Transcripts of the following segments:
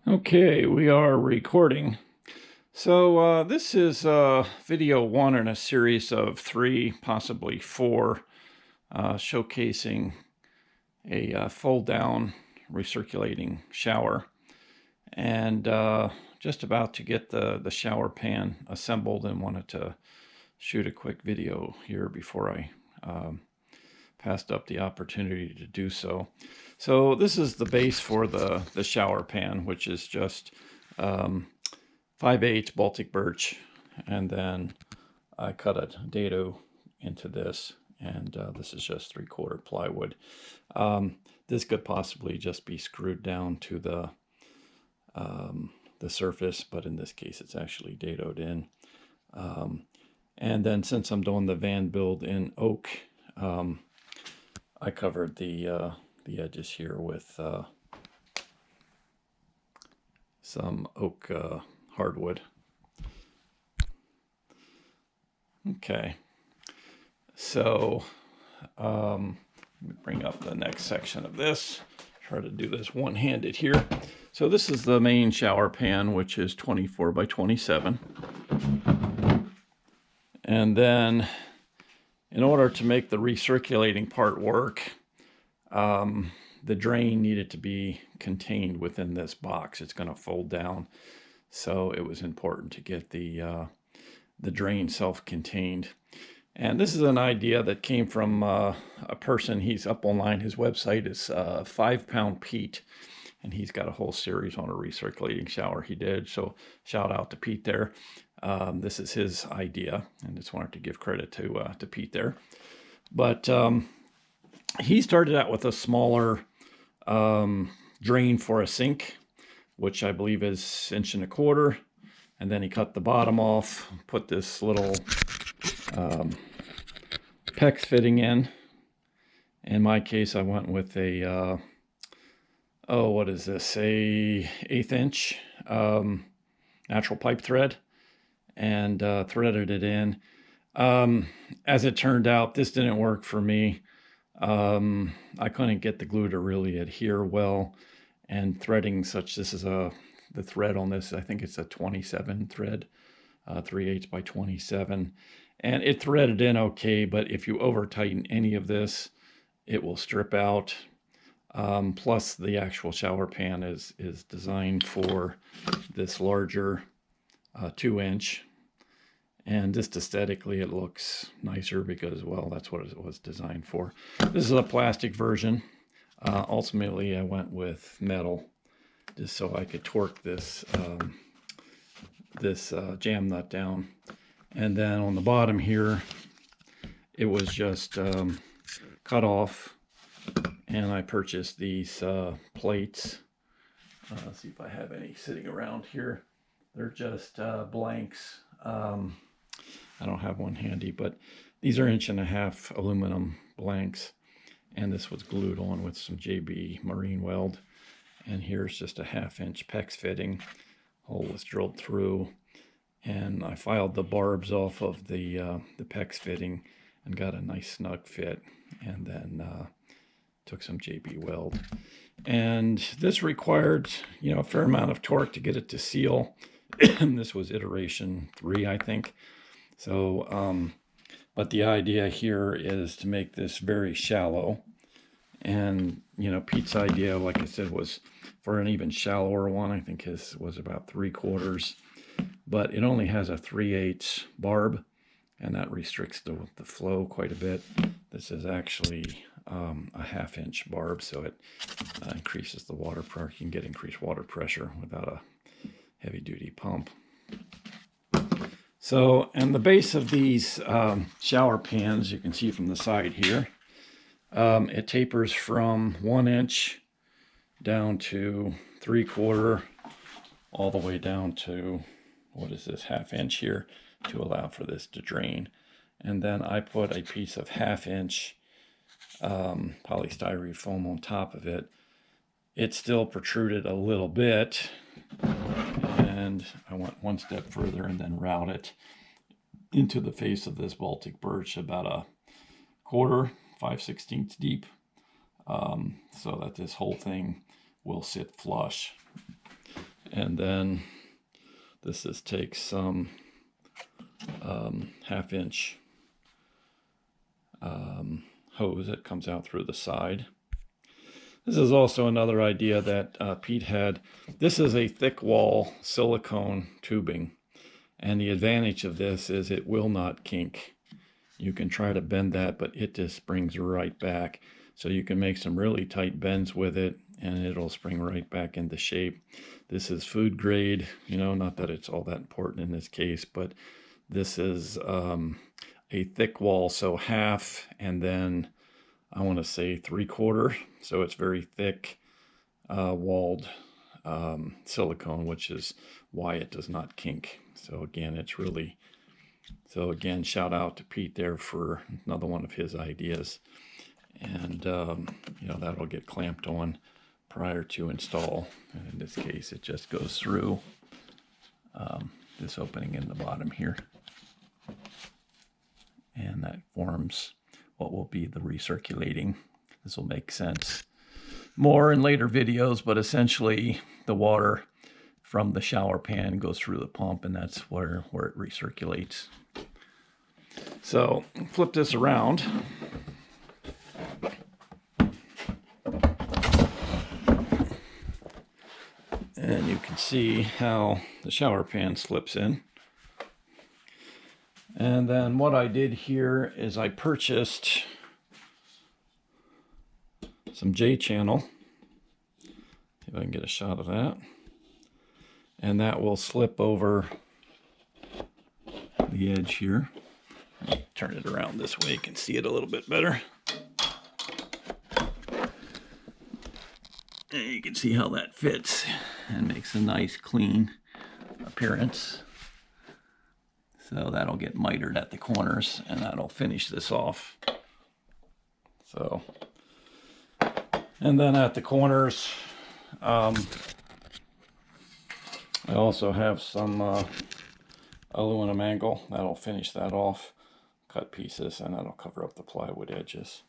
Okay, we are recording. So this is video one in a series of 3, possibly 4, showcasing a fold-down recirculating shower. And just about to get the shower pan assembled and wanted to shoot a quick video here before I passed up the opportunity to do so. So this is the base for the shower pan, which is just 5/8 Baltic birch, and then I cut a dado into this, and this is just 3/4 plywood. This could possibly just be screwed down to the surface, but in this case it's actually dadoed in. And then since I'm doing the van build in oak, I covered the edges here with some oak hardwood. Okay, so let me bring up the next section of this. Try to do this one-handed here. So this is the main shower pan, which is 24 by 27. And then in order to make the recirculating part work, the drain needed to be contained within this box. It's going to fold down, so it was important to get the drain self-contained. And this is an idea that came from a person. He's up online. His website is 5 Pound Pete, and he's got a whole series on a recirculating shower he did. So shout out to Pete there. This is his idea, and just wanted to give credit to Pete there. But he started out with a smaller drain for a sink, which I believe is 1.25 inches. And then he cut the bottom off, put this little PEX fitting in. In my case, I went with a, what is this? A 1/8 inch natural pipe thread, and threaded it in. As it turned out, this didn't work for me. I couldn't get the glue to really adhere well, and threading such, this is the thread on this, I think it's a 27 thread, 3/8 by 27, and it threaded in okay, but if you over tighten any of this, it will strip out. Plus the actual shower pan is designed for this larger 2-inch, and just aesthetically it looks nicer because, well, that's what it was designed for. This is a plastic version. Ultimately I went with metal just so I could torque this jam nut down. And then on the bottom here, it was just cut off, and I purchased these plates. Let's see if I have any sitting around here. They're just blanks. I don't have one handy, but these are 1.5 inch aluminum blanks, and this was glued on with some JB marine weld. And here's just a 1/2 inch PEX fitting. Hole was drilled through, and I filed the barbs off of the PEX fitting and got a nice snug fit, and then took some JB weld. And this required, a fair amount of torque to get it to seal. This was iteration 3, I think. So, but the idea here is to make this very shallow. And, Pete's idea, like I said, was for an even shallower one. I think his was about 3/4, but it only has a 3/8 barb, and that restricts the flow quite a bit. This is actually a 1/2 inch barb, so it increases the water pressure. You can get increased water pressure without a heavy duty pump. So, and the base of these shower pans, you can see from the side here, it tapers from 1 inch down to 3/4, all the way down to, what is this, 1/2 inch here, to allow for this to drain. And then I put a piece of 1/2 inch polystyrene foam on top of it. It still protruded a little bit, and I went one step further and then routed it into the face of this Baltic birch about 1/4, 5/16 deep, so that this whole thing will sit flush. And then this takes some 1/2-inch hose that comes out through the side. This is also another idea that Pete had. This is a thick wall silicone tubing, and the advantage of this is it will not kink. You can try to bend that, but it just springs right back. So you can make some really tight bends with it, and it'll spring right back into shape. This is food grade, you know, not that it's all that important in this case, but this is a thick wall, so 1/2, and then I want to say 3/4, so it's very thick walled silicone, which is why it does not kink. So again, it's really, so again, shout out to Pete there for another one of his ideas. And you know, that'll get clamped on prior to install. And in this case, it just goes through this opening in the bottom here, and that forms what will be the recirculating. This will make sense more in later videos, but essentially the water from the shower pan goes through the pump, and that's where it recirculates. So flip this around. And you can see how the shower pan slips in. And then what I did here is I purchased some J-channel. See if I can get a shot of that. And that will slip over the edge here. Turn it around this way, you can see it a little bit better. And you can see how that fits and makes a nice clean appearance. So that'll get mitered at the corners, and that'll finish this off. So, and then at the corners, I also have some aluminum angle. That'll finish that off. Cut pieces, and that'll cover up the plywood edges.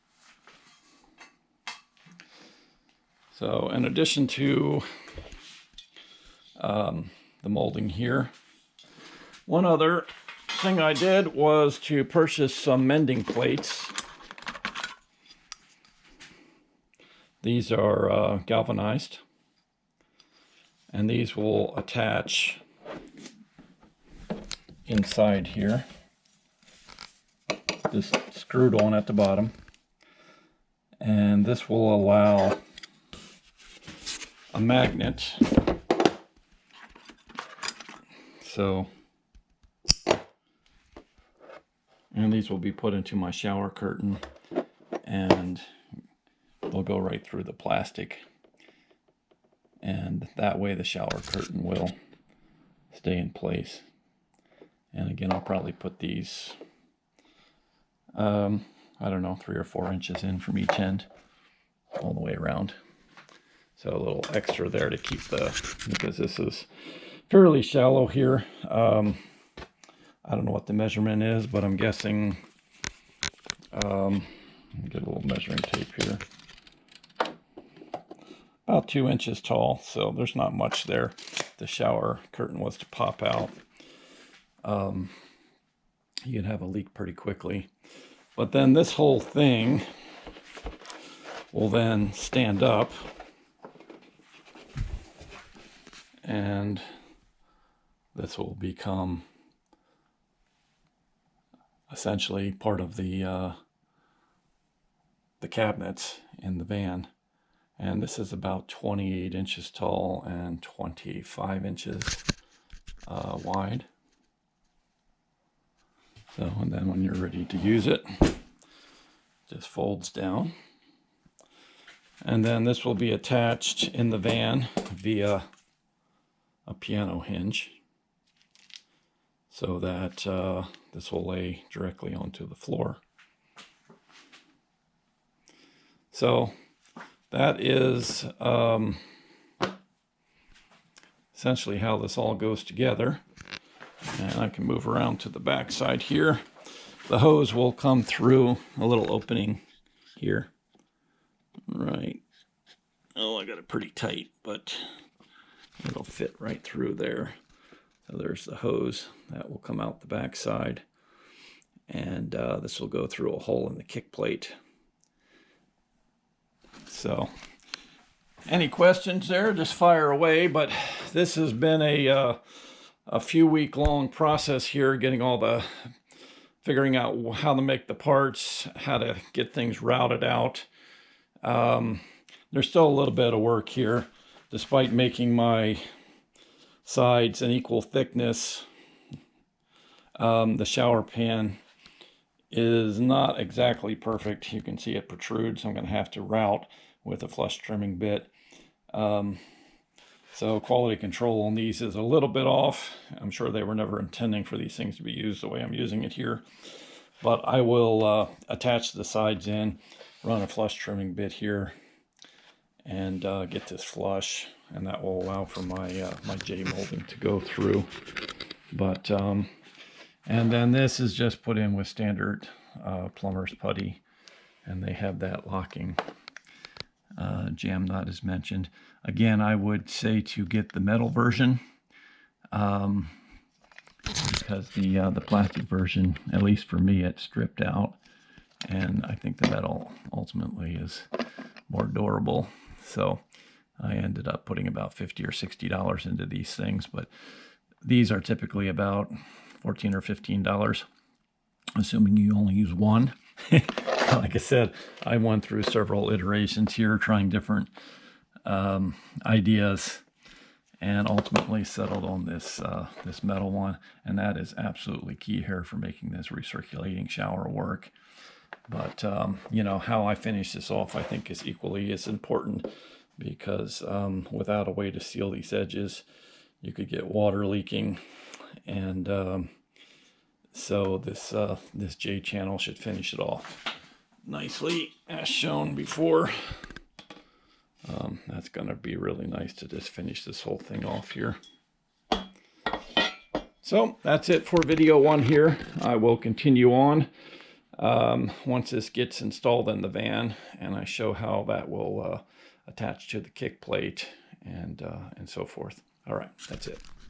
So in addition to the molding here, one other thing I did was to purchase some mending plates. These are galvanized, and these will attach inside here. Just screwed on at the bottom, and this will allow a magnet. So, and these will be put into my shower curtain, and they'll go right through the plastic, and that way the shower curtain will stay in place. And again, I'll probably put these I don't know, 3 or 4 inches in from each end all the way around. So a little extra there to keep because this is fairly shallow here. I don't know what the measurement is, but I'm guessing, get a little measuring tape here. About 2 inches tall, so there's not much there. The shower curtain was to pop out. You'd have a leak pretty quickly. But then this whole thing will then stand up, and this will become essentially part of the cabinets in the van. And this is about 28 inches tall and 25 inches wide. So, and then when you're ready to use it, just folds down. And then this will be attached in the van via a piano hinge, so that this will lay directly onto the floor. So that is essentially how this all goes together. And I can move around to the back side here. The hose will come through a little opening here. Right. Oh, I got it pretty tight, but it'll fit right through there. So there's the hose that will come out the back side, and this will go through a hole in the kick plate. So any questions there, just fire away. But this has been a few week long process here, getting all the figuring out how to make the parts, how to get things routed out. There's still a little bit of work here, despite making my sides an equal thickness. The shower pan is not exactly perfect. You can see it protrudes. I'm going to have to route with a flush trimming bit. So quality control on these is a little bit off. I'm sure they were never intending for these things to be used the way I'm using it here. But I will attach the sides in, run a flush trimming bit here, and get this flush, and that will allow for my my J molding to go through. But and then this is just put in with standard plumber's putty, and they have that locking jam nut as mentioned. Again, I would say to get the metal version, because the plastic version, at least for me, it's stripped out, and I think the metal ultimately is more durable. So I ended up putting about $50 or $60 into these things, but these are typically about $14 or $15, assuming you only use one. Like I said, I went through several iterations here, trying different ideas, and ultimately settled on this this metal one, and that is absolutely key here for making this recirculating shower work. But you know, how I finish this off, I think, is equally as important, because without a way to seal these edges, you could get water leaking, and so this J channel should finish it off nicely, as shown before. That's going to be really nice to just finish this whole thing off here. So that's it for video 1 here. I will continue on once this gets installed in the van, and I show how that will attach to the kick plate and so forth. All right, that's it.